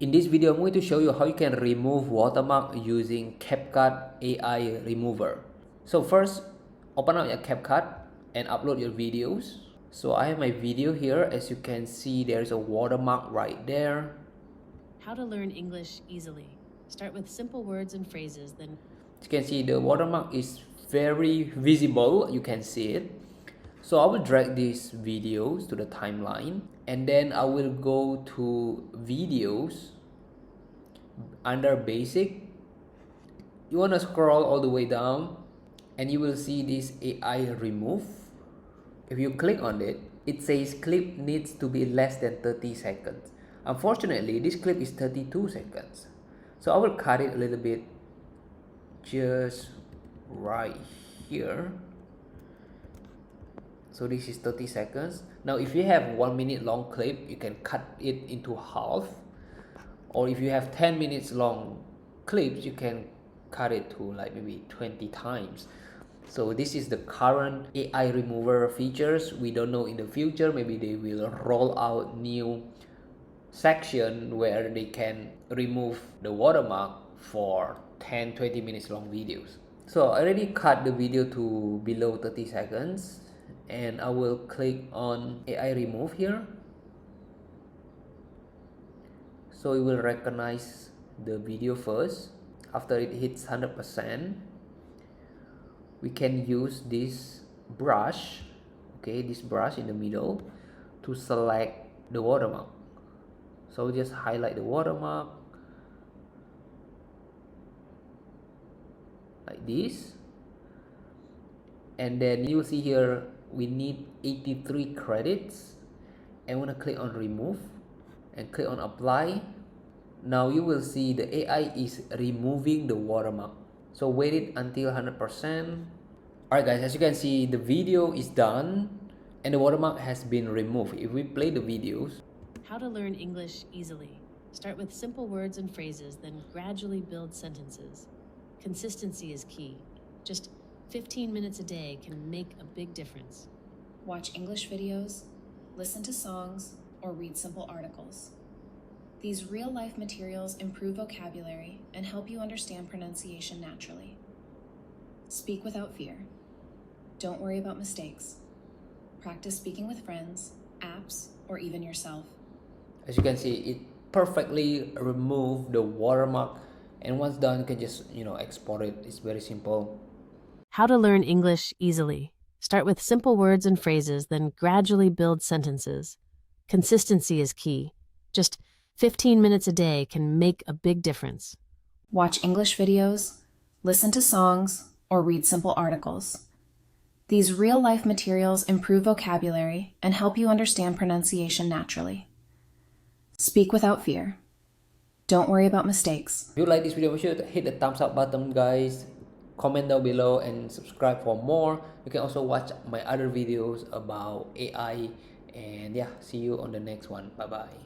In this video, I'm going to show you how you can remove watermark using Capcut AI remover. So first, open up your Capcut and upload your videos. So I have my video here. As you can see, there's a watermark right there. How to learn English easily. Start with simple words and phrases, then... As you can see, the watermark is very visible. You can see it. So I will drag these videos to the timeline, and then I will go to videos. Under basic, you want to scroll all the way down and you will see this AI remove. If you click on it, it says clip needs to be less than 30 seconds. Unfortunately, this clip is 32 seconds. So I will cut it a little bit just right here. So this is 30 seconds. Now if you have 1 minute long clip, you can cut it into half. Or if you have 10 minutes long clips, you can cut it to like maybe 20 times. So this is the current AI remover features. We don't know in the future, maybe they will roll out new section where they can remove the watermark for 10-20 minutes long videos. So I already cut the video to below 30 seconds and I will click on AI remove here. So it will recognize the video first. After it hits 100%, we can use this brush, okay, this brush in the middle to select the watermark. So just highlight the watermark like this, and then you will see here we need 83 credits, and we're gonna click on remove and click on apply. Now you will see the AI is removing the watermark. So wait it until 100%. Alright guys, as you can see, the video is done and the watermark has been removed. If we play the videos. How to learn English easily. Start with simple words and phrases, then gradually build sentences. Consistency is key. Just 15 minutes a day can make a big difference. Watch English videos, listen to songs, or read simple articles. These real-life materials improve vocabulary and help you understand pronunciation naturally. Speak without fear. Don't worry about mistakes. Practice speaking with friends, apps, or even yourself. As you can see, it perfectly removed the watermark, and once done, you can just, export it. It's very simple. How to learn English easily. Start with simple words and phrases, then gradually build sentences. Consistency is key. Just 15 minutes a day can make a big difference. Watch English videos, listen to songs, or read simple articles. These real-life materials improve vocabulary and help you understand pronunciation naturally. Speak without fear. Don't worry about mistakes. If you like this video, make sure to hit the thumbs up button, guys. Comment down below and subscribe for more. You can also watch my other videos about AI. And yeah, see you on the next one. Bye bye.